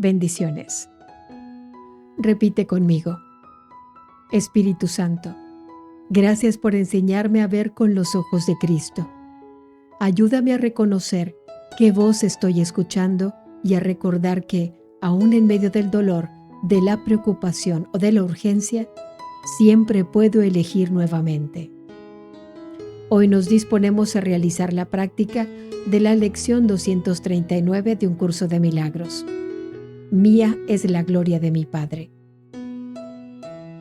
Bendiciones. Repite conmigo. Espíritu Santo, gracias por enseñarme a ver con los ojos de Cristo. Ayúdame a reconocer qué voz estoy escuchando y a recordar que, aún en medio del dolor, de la preocupación o de la urgencia, siempre puedo elegir nuevamente. Hoy nos disponemos a realizar la práctica de la lección 239 de un curso de milagros. Mía es la gloria de mi Padre.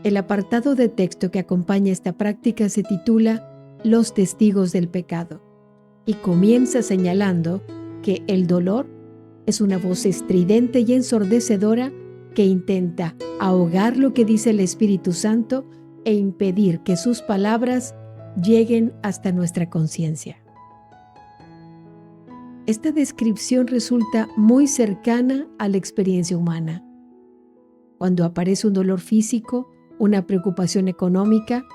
El apartado de texto que acompaña esta práctica se titula Los testigos del pecado y comienza señalando que el dolor es una voz estridente y ensordecedora que intenta ahogar lo que dice el Espíritu Santo e impedir que sus palabras lleguen hasta nuestra conciencia. Esta descripción resulta muy cercana a la experiencia humana. Cuando aparece un dolor físico, una preocupación económica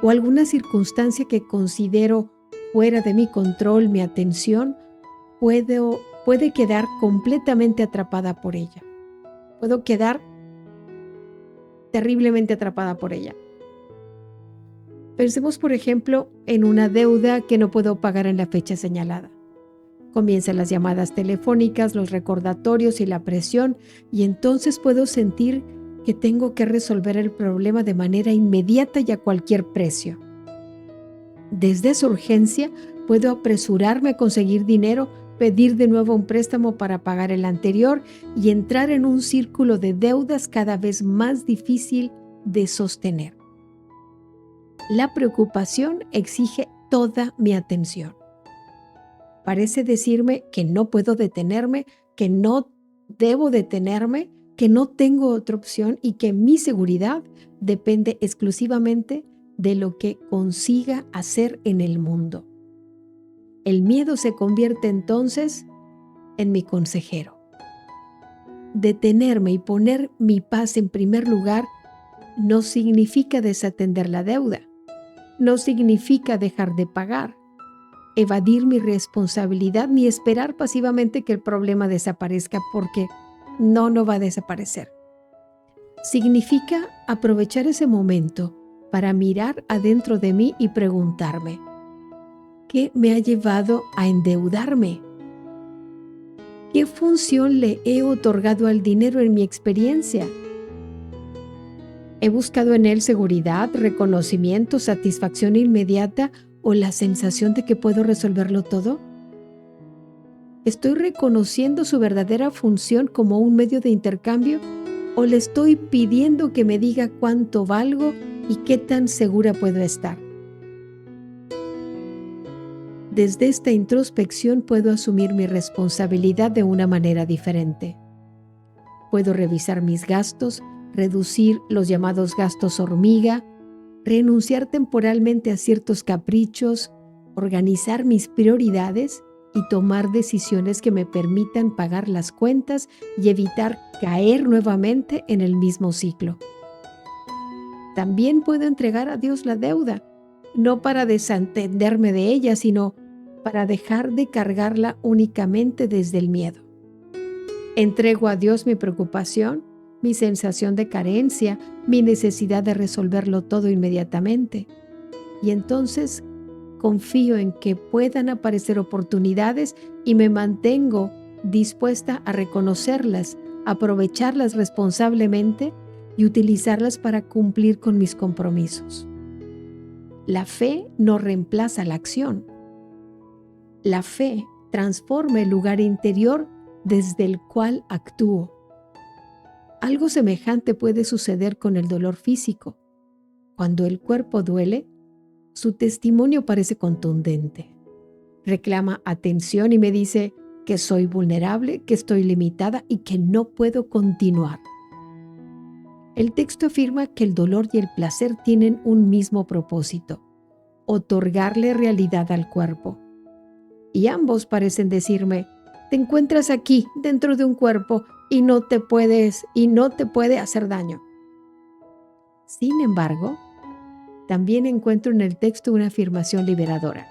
o alguna circunstancia que considero fuera de mi control, mi atención puede quedar completamente atrapada por ella. Puedo quedar terriblemente atrapada por ella. Pensemos, por ejemplo, en una deuda que no puedo pagar en la fecha señalada. Comienzan las llamadas telefónicas, los recordatorios y la presión, y entonces puedo sentir que tengo que resolver el problema de manera inmediata y a cualquier precio. Desde esa urgencia puedo apresurarme a conseguir dinero, pedir de nuevo un préstamo para pagar el anterior y entrar en un círculo de deudas cada vez más difícil de sostener. La preocupación exige toda mi atención. Parece decirme que no puedo detenerme, que no debo detenerme, que no tengo otra opción y que mi seguridad depende exclusivamente de lo que consiga hacer en el mundo. El miedo se convierte entonces en mi consejero. Detenerme y poner mi paz en primer lugar no significa desatender la deuda, no significa dejar de pagar, evadir mi responsabilidad ni esperar pasivamente que el problema desaparezca porque no va a desaparecer. Significa aprovechar ese momento para mirar adentro de mí y preguntarme, ¿qué me ha llevado a endeudarme? ¿Qué función le he otorgado al dinero en mi experiencia? ¿He buscado en él seguridad, reconocimiento, satisfacción inmediata o la sensación de que puedo resolverlo todo? ¿Estoy reconociendo su verdadera función como un medio de intercambio o le estoy pidiendo que me diga cuánto valgo y qué tan segura puedo estar? Desde esta introspección puedo asumir mi responsabilidad de una manera diferente. Puedo revisar mis gastos, reducir los llamados gastos hormiga, renunciar temporalmente a ciertos caprichos, organizar mis prioridades y tomar decisiones que me permitan pagar las cuentas y evitar caer nuevamente en el mismo ciclo. También puedo entregar a Dios la deuda, no para desentenderme de ella, sino para dejar de cargarla únicamente desde el miedo. Entrego a Dios mi preocupación, mi sensación de carencia, mi necesidad de resolverlo todo inmediatamente. Y entonces confío en que puedan aparecer oportunidades y me mantengo dispuesta a reconocerlas, aprovecharlas responsablemente y utilizarlas para cumplir con mis compromisos. La fe no reemplaza la acción. La fe transforma el lugar interior desde el cual actúo. Algo semejante puede suceder con el dolor físico. Cuando el cuerpo duele, su testimonio parece contundente. Reclama atención y me dice que soy vulnerable, que estoy limitada y que no puedo continuar. El texto afirma que el dolor y el placer tienen un mismo propósito: otorgarle realidad al cuerpo. Y ambos parecen decirme, te encuentras aquí dentro de un cuerpo y no te puede hacer daño. Sin embargo, también encuentro en el texto una afirmación liberadora.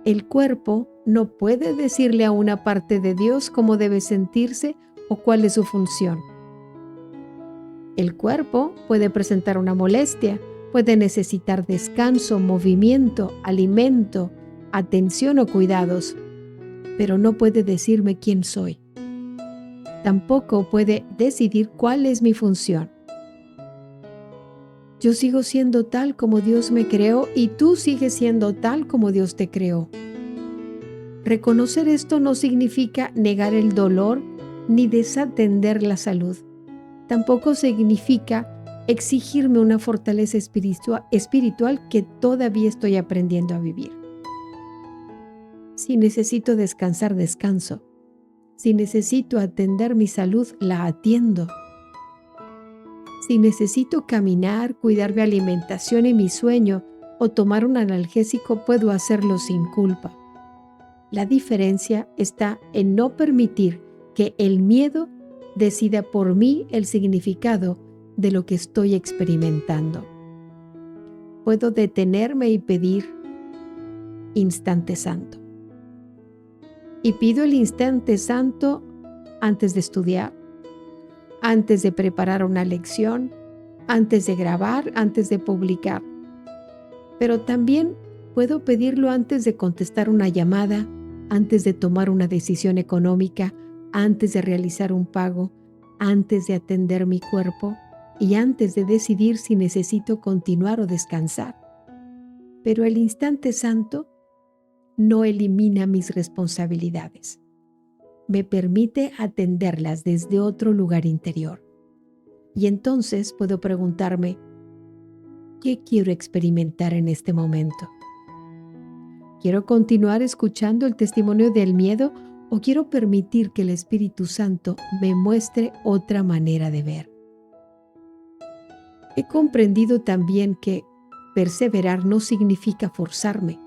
El cuerpo no puede decirle a una parte de Dios cómo debe sentirse o cuál es su función. El cuerpo puede presentar una molestia, puede necesitar descanso, movimiento, alimento, atención o cuidados, pero no puede decirme quién soy. Tampoco puede decidir cuál es mi función. Yo sigo siendo tal como Dios me creó y tú sigues siendo tal como Dios te creó. Reconocer esto no significa negar el dolor ni desatender la salud. Tampoco significa exigirme una fortaleza espiritual que todavía estoy aprendiendo a vivir. Si necesito descansar, descanso. Si necesito atender mi salud, la atiendo. Si necesito caminar, cuidar mi alimentación y mi sueño o tomar un analgésico, puedo hacerlo sin culpa. La diferencia está en no permitir que el miedo decida por mí el significado de lo que estoy experimentando. Puedo detenerme y pedir instante santo. Y pido el instante santo antes de estudiar, antes de preparar una lección, antes de grabar, antes de publicar. Pero también puedo pedirlo antes de contestar una llamada, antes de tomar una decisión económica, antes de realizar un pago, antes de atender mi cuerpo y antes de decidir si necesito continuar o descansar. Pero el instante santo no elimina mis responsabilidades. Me permite atenderlas desde otro lugar interior. Y entonces puedo preguntarme, ¿qué quiero experimentar en este momento? ¿Quiero continuar escuchando el testimonio del miedo o quiero permitir que el Espíritu Santo me muestre otra manera de ver? He comprendido también que perseverar no significa forzarme.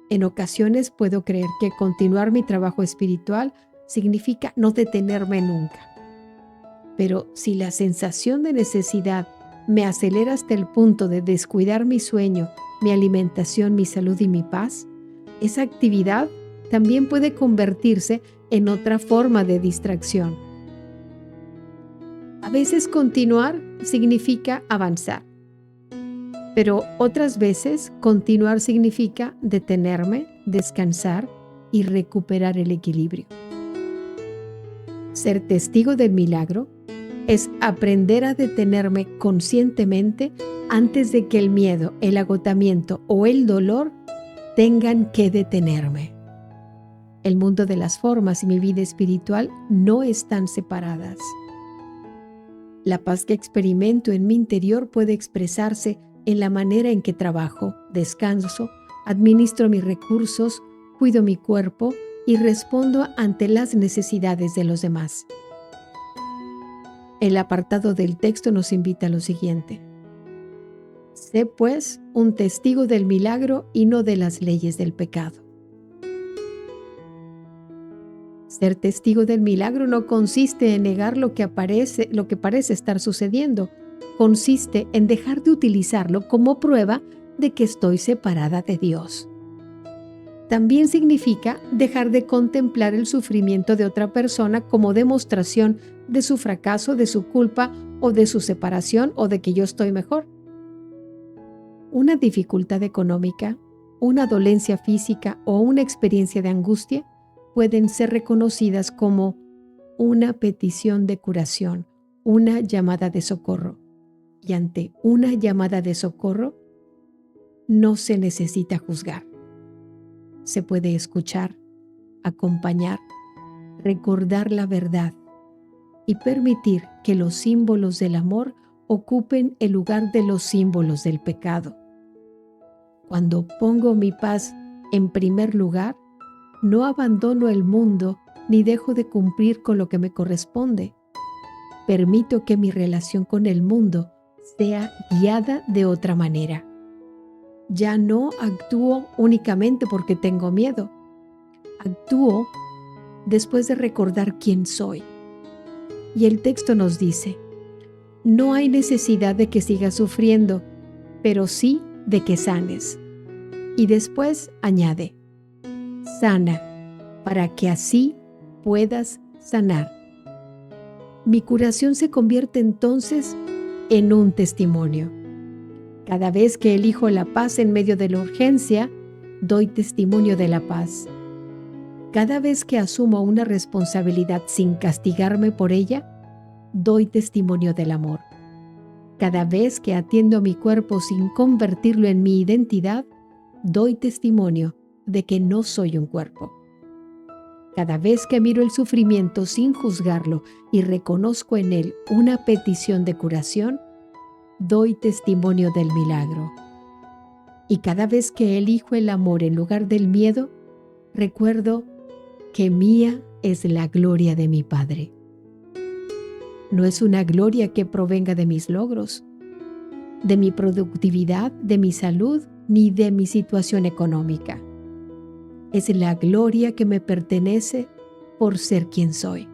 En ocasiones puedo creer que continuar mi trabajo espiritual significa no detenerme nunca. Pero si la sensación de necesidad me acelera hasta el punto de descuidar mi sueño, mi alimentación, mi salud y mi paz, esa actividad también puede convertirse en otra forma de distracción. A veces continuar significa avanzar, pero otras veces continuar significa detenerme, descansar y recuperar el equilibrio. Ser testigo del milagro es aprender a detenerme conscientemente antes de que el miedo, el agotamiento o el dolor tengan que detenerme. El mundo de las formas y mi vida espiritual no están separadas. La paz que experimento en mi interior puede expresarse en la manera en que trabajo, descanso, administro mis recursos, cuido mi cuerpo y respondo ante las necesidades de los demás. El apartado del texto nos invita a lo siguiente. Sé, pues, un testigo del milagro y no de las leyes del pecado. Ser testigo del milagro no consiste en negar lo que parece estar sucediendo. Consiste en dejar de utilizarlo como prueba de que estoy separada de Dios. También significa dejar de contemplar el sufrimiento de otra persona como demostración de su fracaso, de su culpa o de su separación o de que yo estoy mejor. Una dificultad económica, una dolencia física o una experiencia de angustia pueden ser reconocidas como una petición de curación, una llamada de socorro. Y ante una llamada de socorro, no se necesita juzgar. Se puede escuchar, acompañar, recordar la verdad y permitir que los símbolos del amor ocupen el lugar de los símbolos del pecado. Cuando pongo mi paz en primer lugar, no abandono el mundo ni dejo de cumplir con lo que me corresponde. Permito que mi relación con el mundo sea guiada de otra manera. Ya no actúo únicamente porque tengo miedo. Actúo después de recordar quién soy. Y el texto nos dice, no hay necesidad de que sigas sufriendo, pero sí de que sanes. Y después añade, sana, para que así puedas sanar. Mi curación se convierte entonces en un testimonio. Cada vez que elijo la paz en medio de la urgencia, doy testimonio de la paz. Cada vez que asumo una responsabilidad sin castigarme por ella, doy testimonio del amor. Cada vez que atiendo a mi cuerpo sin convertirlo en mi identidad, doy testimonio de que no soy un cuerpo. Cada vez que miro el sufrimiento sin juzgarlo y reconozco en él una petición de curación, doy testimonio del milagro. Y cada vez que elijo el amor en lugar del miedo, recuerdo que mía es la gloria de mi Padre. No es una gloria que provenga de mis logros, de mi productividad, de mi salud, ni de mi situación económica. Es la gloria que me pertenece por ser quien soy,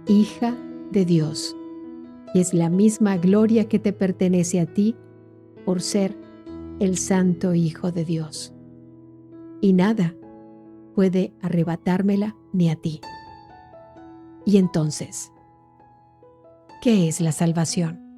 hija de Dios. Y es la misma gloria que te pertenece a ti por ser el Santo Hijo de Dios. Y nada puede arrebatármela ni a ti. Y entonces, ¿qué es la salvación?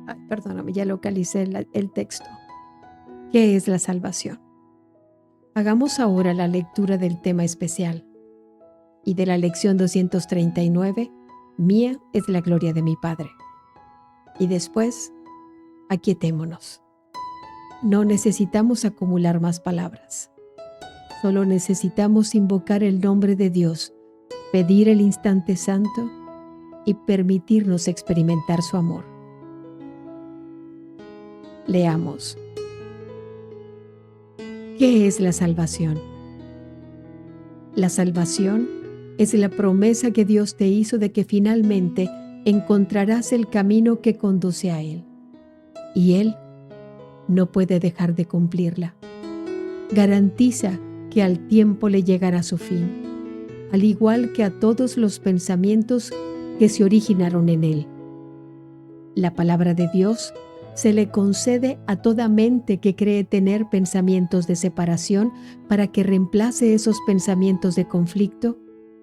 Ay, perdóname, ya localicé el texto. ¿Qué es la salvación? Hagamos ahora la lectura del tema especial y de la lección 239, mía es la gloria de mi Padre. Y después, aquietémonos. No necesitamos acumular más palabras. Solo necesitamos invocar el nombre de Dios, pedir el instante santo y permitirnos experimentar su amor. Leamos. ¿Qué es la salvación? La salvación es la promesa que Dios te hizo de que finalmente encontrarás el camino que conduce a Él. Y Él no puede dejar de cumplirla. Garantiza que al tiempo le llegará su fin, al igual que a todos los pensamientos que se originaron en Él. La palabra de Dios se le concede a toda mente que cree tener pensamientos de separación para que reemplace esos pensamientos de conflicto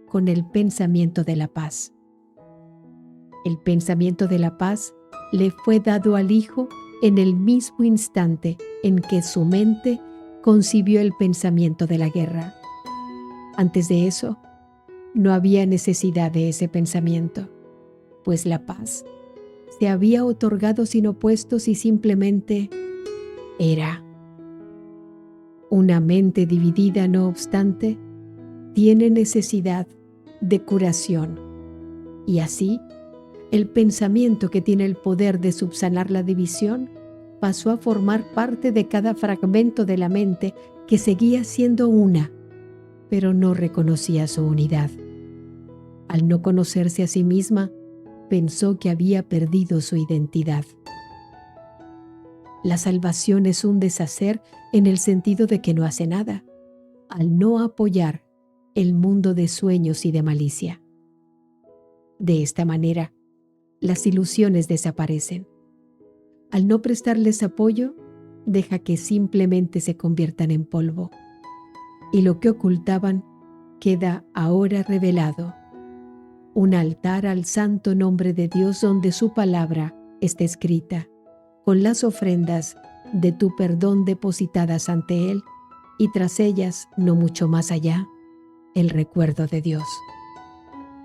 con el pensamiento de la paz. El pensamiento de la paz le fue dado al Hijo en el mismo instante en que su mente concibió el pensamiento de la guerra. Antes de eso, no había necesidad de ese pensamiento, pues la paz se había otorgado sin opuestos y simplemente era. Una mente dividida, no obstante, tiene necesidad de curación. Y así, el pensamiento que tiene el poder de subsanar la división pasó a formar parte de cada fragmento de la mente que seguía siendo una, pero no reconocía su unidad. Al no conocerse a sí misma, pensó que había perdido su identidad. La salvación es un deshacer en el sentido de que no hace nada, al no apoyar el mundo de sueños y de malicia. De esta manera, las ilusiones desaparecen. Al no prestarles apoyo, deja que simplemente se conviertan en polvo. Y lo que ocultaban queda ahora revelado. Un altar al santo nombre de Dios donde su palabra está escrita, con las ofrendas de tu perdón depositadas ante Él, y tras ellas, no mucho más allá, el recuerdo de Dios.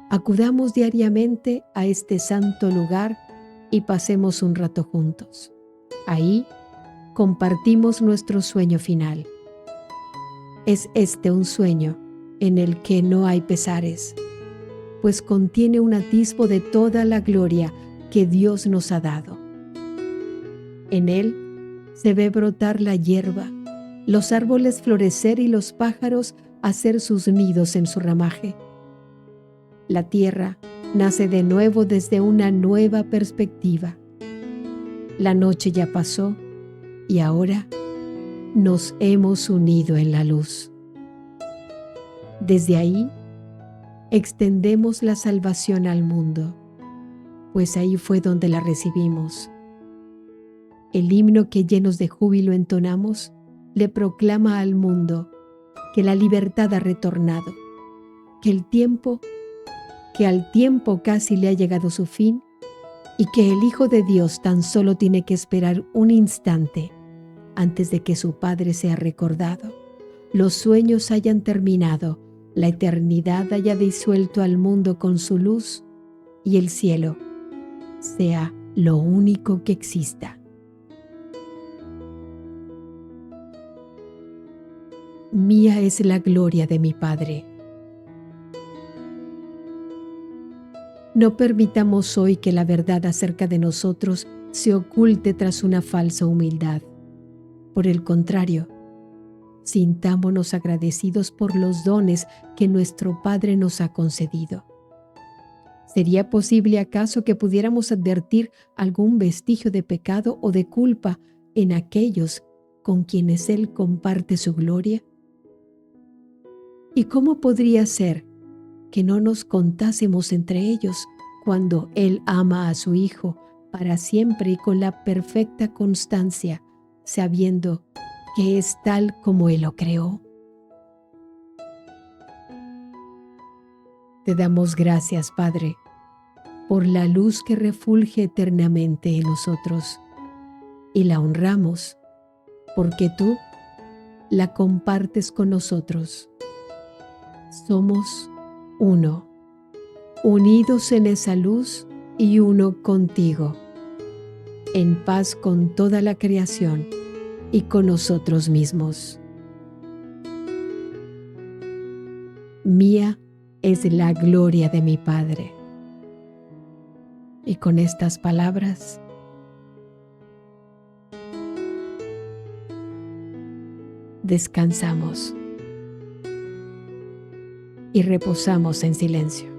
Acudamos diariamente a este santo lugar y pasemos un rato juntos. Ahí compartimos nuestro sueño final. Es este un sueño en el que no hay pesares, pues contiene un atisbo de toda la gloria que Dios nos ha dado. En él se ve brotar la hierba, los árboles florecer y los pájaros hacer sus nidos en su ramaje. La tierra nace de nuevo desde una nueva perspectiva. La noche ya pasó y ahora nos hemos unido en la luz. Desde ahí, extendemos la salvación al mundo, pues ahí fue donde la recibimos. El himno que llenos de júbilo entonamos le proclama al mundo que la libertad ha retornado, que al tiempo casi le ha llegado su fin y que el Hijo de Dios tan solo tiene que esperar un instante antes de que su Padre sea recordado, los sueños hayan terminado, la eternidad haya disuelto al mundo con su luz y el cielo sea lo único que exista. Mía es la gloria de mi Padre. No permitamos hoy que la verdad acerca de nosotros se oculte tras una falsa humildad. Por el contrario, sintámonos agradecidos por los dones que nuestro Padre nos ha concedido. ¿Sería posible acaso que pudiéramos advertir algún vestigio de pecado o de culpa en aquellos con quienes Él comparte su gloria? ¿Y cómo podría ser que no nos contásemos entre ellos cuando Él ama a su Hijo para siempre y con la perfecta constancia, sabiendo que es tal como Él lo creó? Te damos gracias, Padre, por la luz que refulge eternamente en nosotros, y la honramos porque tú la compartes con nosotros. Somos uno, unidos en esa luz y uno contigo, en paz con toda la creación y con nosotros mismos. Mía es la gloria de mi Padre. Y con estas palabras, descansamos y reposamos en silencio.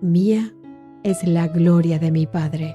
Mía es la gloria de mi Padre.